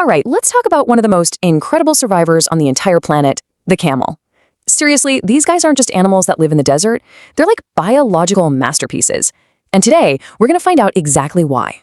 All right, let's talk about one of the most incredible survivors on the entire planet, the camel. Seriously, these guys aren't just animals that live in the desert. They're like biological masterpieces. And today, we're going to find out exactly why.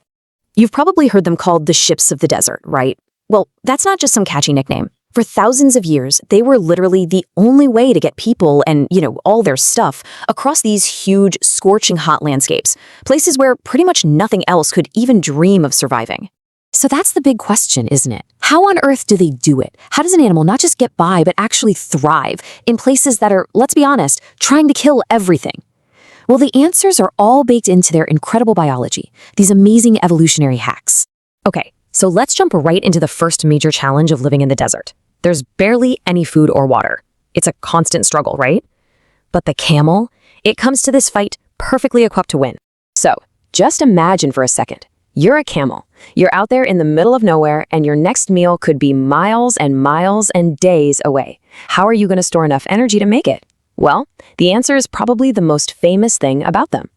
You've probably heard them called the ships of the desert, right? Well, that's not just some catchy nickname. For thousands of years, they were literally the only way to get people and, all their stuff across these huge, scorching hot landscapes, places where pretty much nothing else could even dream of surviving. So that's the big question, isn't it? How on earth do they do it? How does an animal not just get by, but actually thrive in places that are, let's be honest, trying to kill everything? Well, the answers are all baked into their incredible biology, these amazing evolutionary hacks. Okay, so let's jump right into the first major challenge of living in the desert. There's barely any food or water. It's a constant struggle, right? But the camel, it comes to this fight perfectly equipped to win. So, just imagine for a second. You're a camel. You're out there in the middle of nowhere, and your next meal could be miles and days away. How are you going to store enough energy to make it? Well, the answer is probably the most famous thing about them.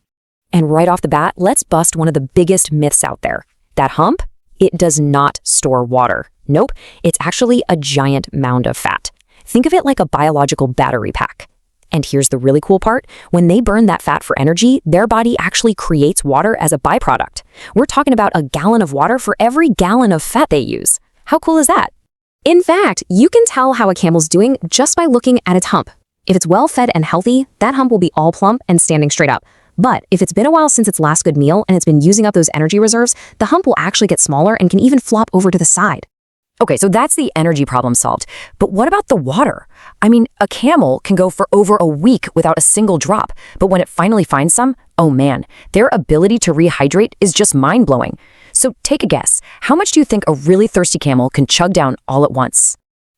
And right off the bat, let's bust one of the biggest myths out there. That hump? It does not store water. Nope, it's actually a giant mound of fat. Think of it like a biological battery pack. And here's the really cool part. When they burn that fat for energy, their body actually creates water as a byproduct. We're talking about a gallon of water for every gallon of fat they use. How cool is that? In fact, you can tell how a camel's doing just by looking at its hump. If it's well-fed and healthy, that hump will be all plump and standing straight up. But if it's been a while since its last good meal and it's been using up those energy reserves, the hump will actually get smaller and can even flop over to the side. Okay, so that's the energy problem solved. But what about the water? I mean, a camel can go for over a week without a single drop, but when it finally finds some, oh man, their ability to rehydrate is just mind-blowing. So take a guess. How much do you think a really thirsty camel can chug down all at once?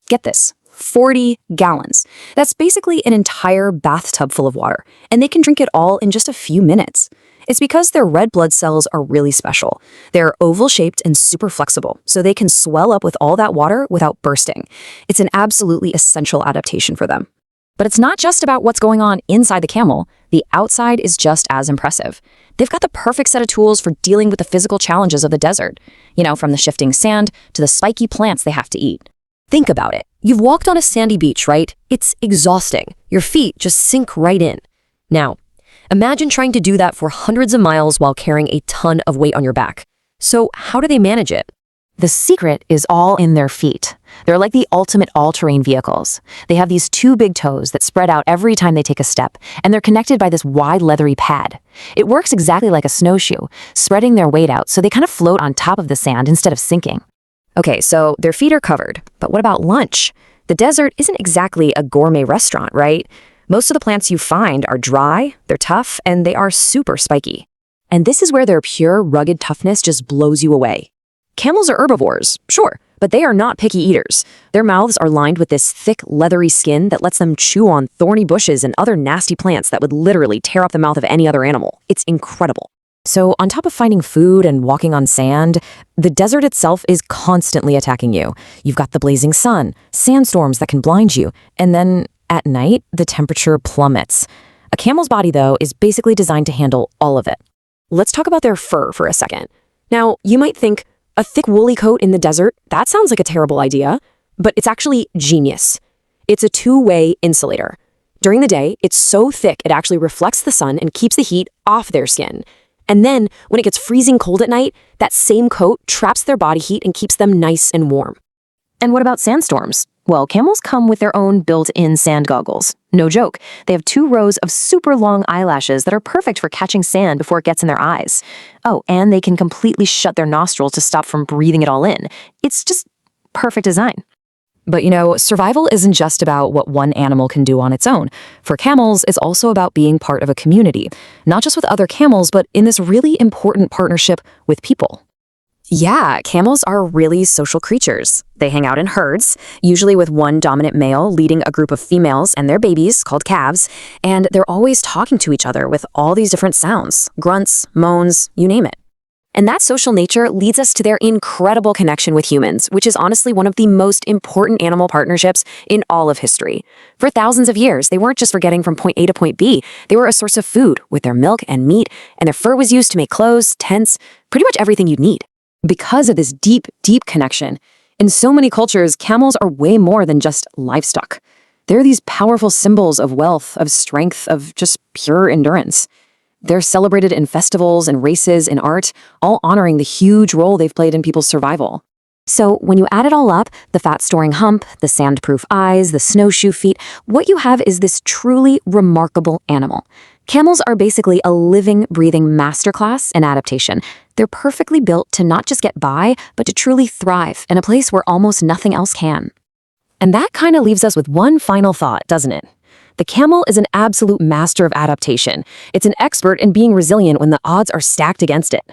Get this. 40 gallons. That's basically an entire bathtub full of water, and they can drink it all in just a few minutes. It's because their red blood cells are really special. They're oval-shaped and super flexible, so they can swell up with all that water without bursting. It's an absolutely essential adaptation for them. But it's not just about what's going on inside the camel. The outside is just as impressive. They've got the perfect set of tools for dealing with the physical challenges of the desert. From the shifting sand to the spiky plants they have to eat. Think about it. You've walked on a sandy beach, right? It's exhausting. Your feet just sink right in. Now, imagine trying to do that for hundreds of miles while carrying a ton of weight on your back. So how do they manage it? The secret is all in their feet. They're like the ultimate all-terrain vehicles. They have these two big toes that spread out every time they take a step, and they're connected by this wide leathery pad. It works exactly like a snowshoe, spreading their weight out so they kind of float on top of the sand instead of sinking. Okay, so their feet are covered, but what about lunch? The desert isn't exactly a gourmet restaurant, right? Most of the plants you find are dry, they're tough, and they are super spiky. And this is where their pure, rugged toughness just blows you away. Camels are herbivores, sure, but they are not picky eaters. Their mouths are lined with this thick, leathery skin that lets them chew on thorny bushes and other nasty plants that would literally tear up the mouth of any other animal. It's incredible. So on top of finding food and walking on sand, the desert itself is constantly attacking you. You've got the blazing sun, sandstorms that can blind you, and then at night, the temperature plummets. A camel's body, though, is basically designed to handle all of it. Let's talk about their fur for a second. Now, you might think, a thick woolly coat in the desert? That sounds like a terrible idea, but it's actually genius. It's a two-way insulator. During the day, it's so thick it actually reflects the sun and keeps the heat off their skin. And then, when it gets freezing cold at night, that same coat traps their body heat and keeps them nice and warm. And what about sandstorms? Well, camels come with their own built-in sand goggles. No joke. They have 2 rows of super long eyelashes that are perfect for catching sand before it gets in their eyes. Oh, and they can completely shut their nostrils to stop from breathing it all in. It's just perfect design. But survival isn't just about what one animal can do on its own. For camels, it's also about being part of a community, not just with other camels, but in this really important partnership with people. Yeah, camels are really social creatures. They hang out in herds, usually with one dominant male leading a group of females and their babies, called calves, and they're always talking to each other with all these different sounds, grunts, moans, you name it. And that social nature leads us to their incredible connection with humans, which is honestly one of the most important animal partnerships in all of history. For thousands of years, they weren't just for getting from point A to point B. They were a source of food with their milk and meat, and their fur was used to make clothes, tents, pretty much everything you'd need. Because of this deep, deep connection, In so many cultures, camels are way more than just livestock. They're these powerful symbols of wealth, of strength, of just pure endurance. They're celebrated in festivals and races and art, all honoring the huge role they've played in people's survival. So when you add it all up, the fat-storing hump, the sand-proof eyes, the snowshoe feet, what you have is this truly remarkable animal. Camels are basically a living, breathing masterclass in adaptation. They're perfectly built to not just get by, but to truly thrive in a place where almost nothing else can. And that kind of leaves us with one final thought, doesn't it? The camel is an absolute master of adaptation. It's an expert in being resilient when the odds are stacked against it.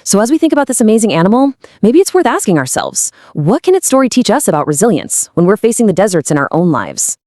So as we think about this amazing animal, maybe it's worth asking ourselves, what can its story teach us about resilience when we're facing the deserts in our own lives?